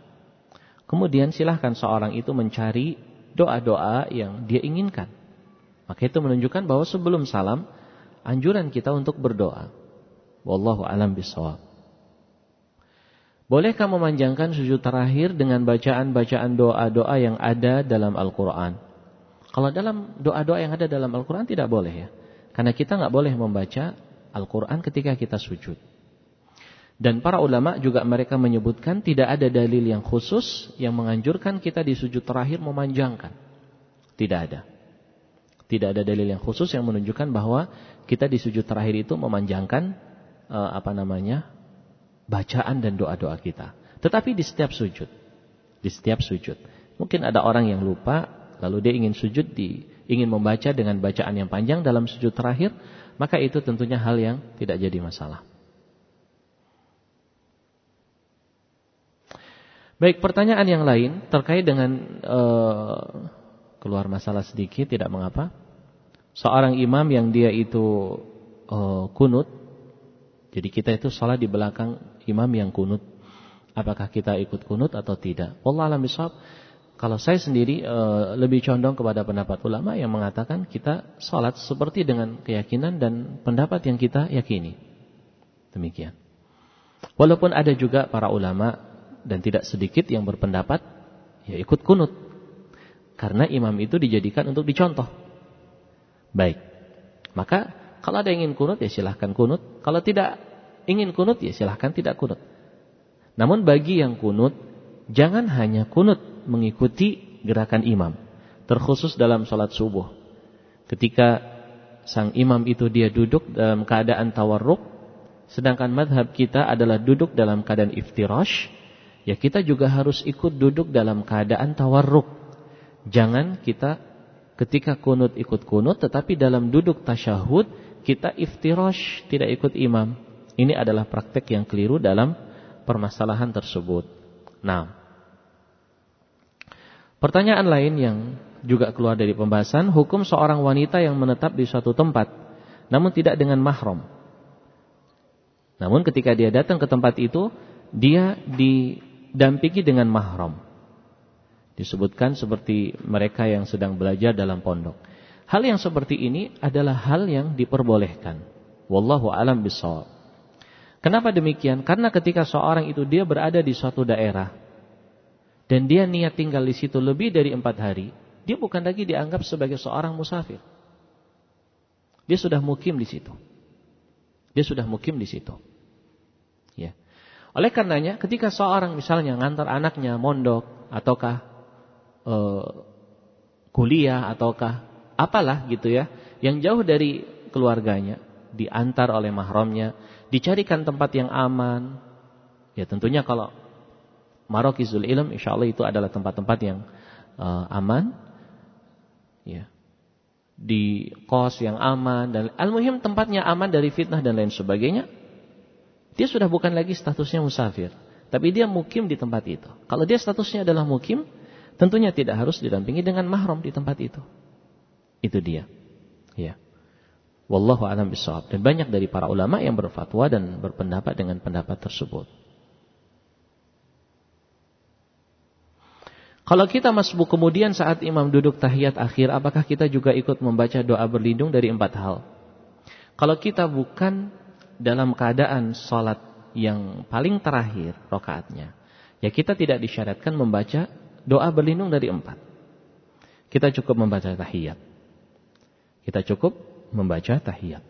Kemudian silahkan seorang itu mencari doa-doa yang dia inginkan. Maka itu menunjukkan bahwa sebelum salam anjuran kita untuk berdoa. Wallahu a'lam bishawab. Bolehkah memanjangkan sujud terakhir dengan bacaan-bacaan doa-doa yang ada dalam Al-Quran? Kalau dalam doa-doa yang ada dalam Al-Quran tidak boleh ya. Karena kita nggak boleh membaca Al-Quran ketika kita sujud. Dan para ulama juga mereka menyebutkan tidak ada dalil yang khusus yang menganjurkan kita di sujud terakhir memanjangkan. Tidak ada. Tidak ada dalil yang khusus yang menunjukkan bahwa kita di sujud terakhir itu memanjangkan bacaan dan doa-doa kita. Tetapi di setiap sujud. Mungkin ada orang yang lupa, lalu dia ingin sujud, ingin membaca dengan bacaan yang panjang dalam sujud terakhir, maka itu tentunya hal yang tidak jadi masalah. Baik, pertanyaan yang lain terkait dengan keluar masalah sedikit, tidak mengapa. Seorang imam yang dia itu kunut, jadi kita itu salat di belakang imam yang kunut. Apakah kita ikut kunut atau tidak? Wallahu a'lam bishawab. Kalau saya sendiri lebih condong kepada pendapat ulama yang mengatakan kita salat seperti dengan keyakinan dan pendapat yang kita yakini. Demikian. Walaupun ada juga para ulama dan tidak sedikit yang berpendapat ya ikut kunut. Karena imam itu dijadikan untuk dicontoh. Baik. Maka kalau ada yang ingin kunut ya silahkan kunut. Kalau tidak ingin kunut ya silahkan tidak kunut. Namun bagi yang kunut, jangan hanya kunut mengikuti gerakan imam. Terkhusus dalam salat subuh. Ketika sang imam itu dia duduk dalam keadaan tawarruk, sedangkan madhab kita adalah duduk dalam keadaan iftirash, ya kita juga harus ikut duduk dalam keadaan tawarruk. Jangan kita ketika kunut ikut kunut, tetapi dalam duduk tasyahud kita iftirash, tidak ikut imam. Ini adalah praktek yang keliru dalam permasalahan tersebut. Nah, pertanyaan lain yang juga keluar dari pembahasan, hukum seorang wanita yang menetap di suatu tempat namun tidak dengan mahram. Namun ketika dia datang ke tempat itu, dia didampingi dengan mahram. Disebutkan seperti mereka yang sedang belajar dalam pondok. Hal yang seperti ini adalah hal yang diperbolehkan. Wallahu a'lam bishawab. Kenapa demikian? Karena ketika seorang itu dia berada di suatu daerah dan dia niat tinggal di situ lebih dari 4 hari, dia bukan lagi dianggap sebagai seorang musafir. Dia sudah mukim di situ. Ya. Oleh karenanya ketika seorang misalnya ngantar anaknya mondok ataukah kuliah ataukah apalah gitu ya, yang jauh dari keluarganya, diantar oleh mahramnya, dicarikan tempat yang aman. Ya tentunya kalau Marokizul Ilm insyaallah itu adalah tempat-tempat yang aman. Ya. Di kos yang aman dan al-muhim tempatnya aman dari fitnah dan lain sebagainya. Dia sudah bukan lagi statusnya musafir, tapi dia mukim di tempat itu. Kalau dia statusnya adalah mukim, tentunya tidak harus didampingi dengan mahram di tempat itu. Itu dia. Ya. Wallahu a'lam bishawab. Dan banyak dari para ulama yang berfatwa dan berpendapat dengan pendapat tersebut. Kalau kita masbuk kemudian saat imam duduk tahiyat akhir, apakah kita juga ikut membaca doa berlindung dari 4 hal? Kalau kita bukan dalam keadaan sholat yang paling terakhir rakaatnya, ya kita tidak disyaratkan membaca doa berlindung dari 4. Kita cukup membaca tahiyat. Kita cukup membaca tahiyat.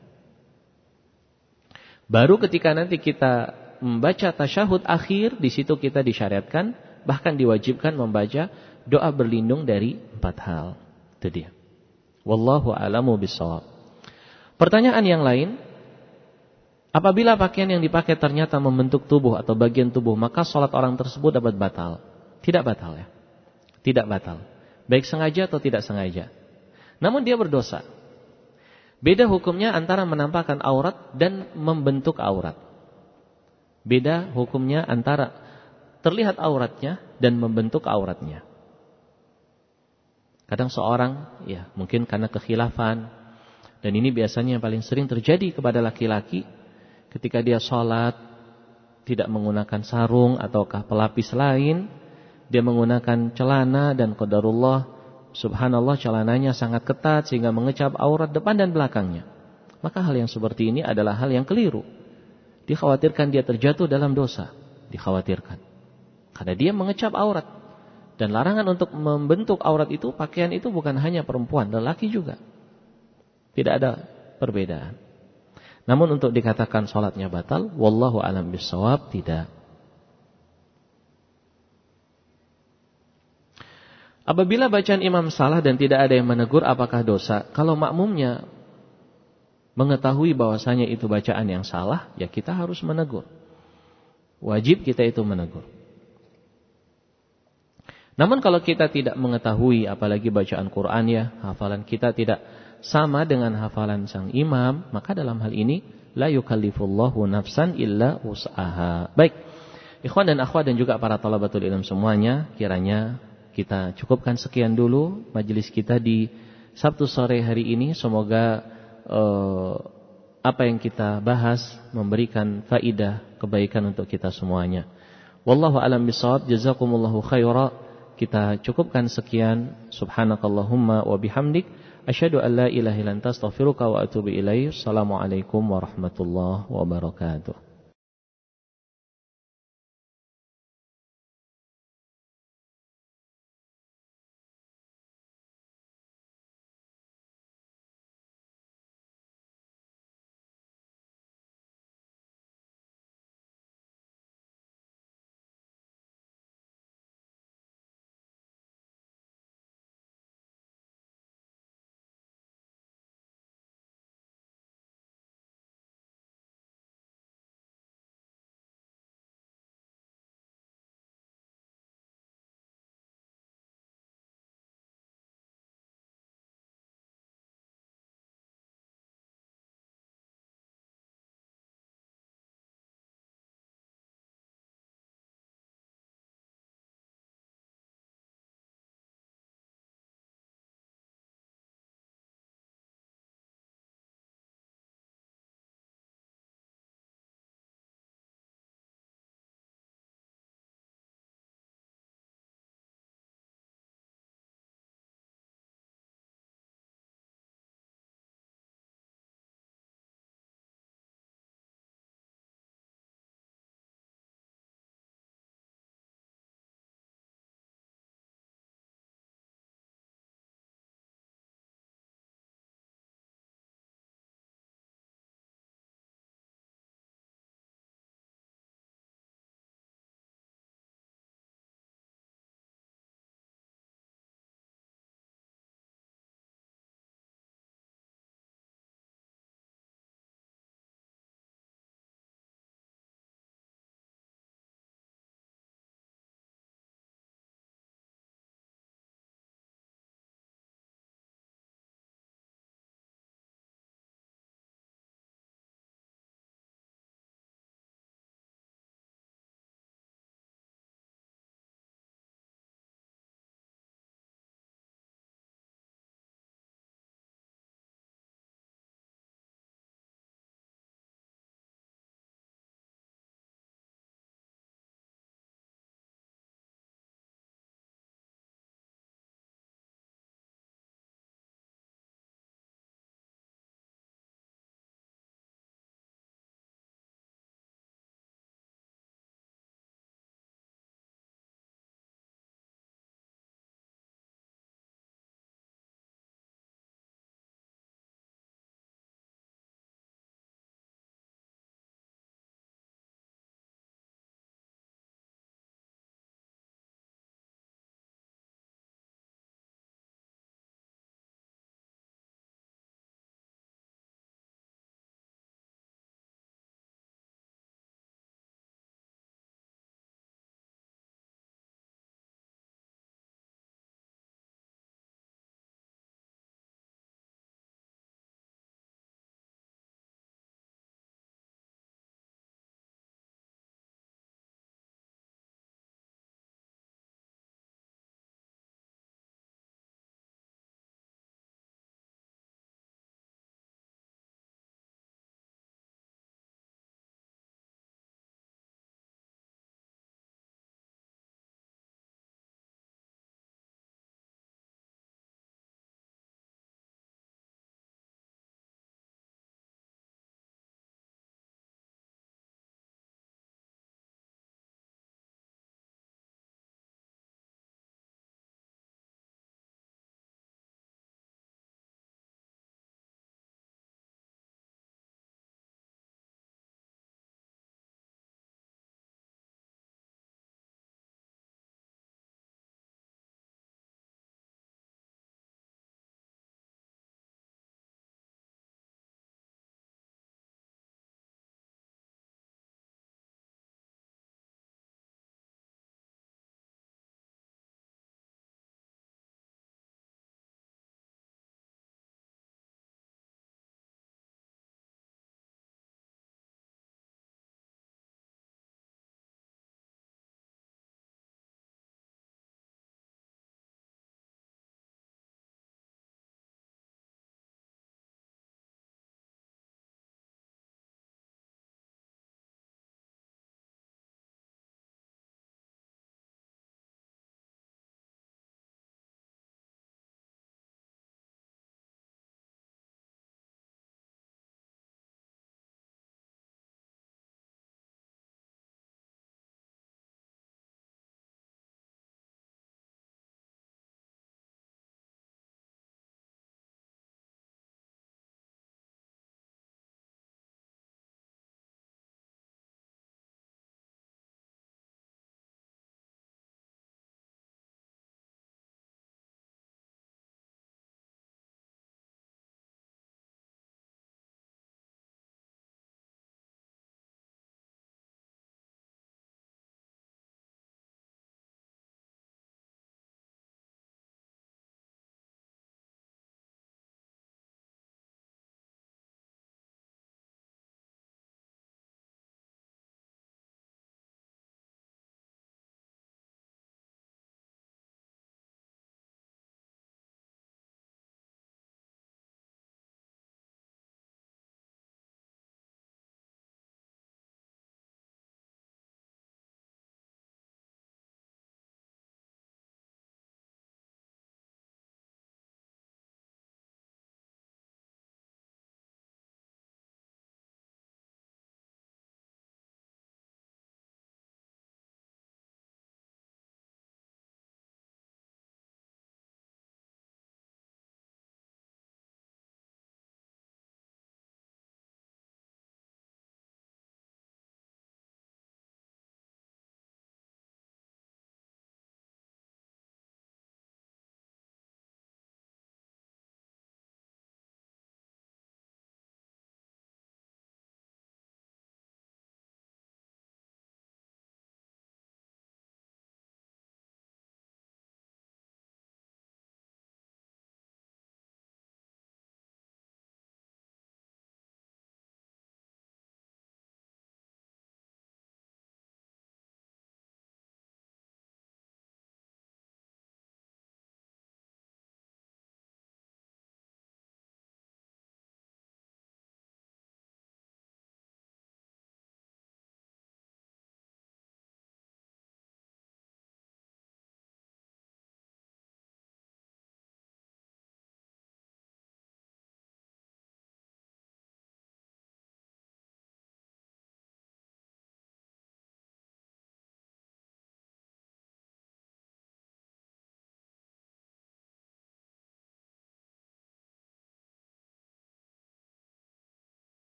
Baru ketika nanti kita membaca tasyahud akhir, di situ kita disyariatkan, bahkan diwajibkan membaca doa berlindung dari 4 hal. Itu dia. Wallahu a'lamu bishawab. Pertanyaan yang lain, apabila pakaian yang dipakai ternyata membentuk tubuh atau bagian tubuh, maka sholat orang tersebut dapat batal? Tidak batal ya. Tidak batal. Baik sengaja atau tidak sengaja. Namun dia berdosa. Beda hukumnya antara menampakkan aurat dan membentuk aurat. Beda hukumnya antara terlihat auratnya dan membentuk auratnya. Kadang seorang, ya mungkin karena kekhilafan, dan ini biasanya yang paling sering terjadi kepada laki-laki, ketika dia sholat, tidak menggunakan sarung ataukah pelapis lain, dia menggunakan celana dan qadarullah, subhanallah celananya sangat ketat sehingga mengecap aurat depan dan belakangnya. Maka hal yang seperti ini adalah hal yang keliru. Dikhawatirkan dia terjatuh dalam dosa. Dikhawatirkan. Karena dia mengecap aurat. Dan larangan untuk membentuk aurat itu, pakaian itu bukan hanya perempuan, lelaki juga. Tidak ada perbedaan. Namun untuk dikatakan sholatnya batal, wallahu a'lam bishawab, tidak. Apabila bacaan imam salah dan tidak ada yang menegur, apakah dosa? Kalau makmumnya mengetahui bahwasanya itu bacaan yang salah, ya kita harus menegur. Wajib kita itu menegur. Namun kalau kita tidak mengetahui, apalagi bacaan Quran ya, hafalan kita tidak sama dengan hafalan sang imam, maka dalam hal ini la yukallifullahu nafsan illa wus'aha. Baik, ikhwan dan akhwat dan juga para thalabatul ilm semuanya, kiranya kita cukupkan sekian dulu majelis kita di Sabtu sore hari ini. Semoga apa yang kita bahas memberikan faidah kebaikan untuk kita semuanya. Wallahu a'lam bishawab. Jazakumullahu khairan. Kita cukupkan sekian. Subhanakallahumma wa bihamdik, asyhadu an la ilaha illa anta astaghfiruka wa atubu ilaik. Assalamualaikum warahmatullahi wabarakatuh.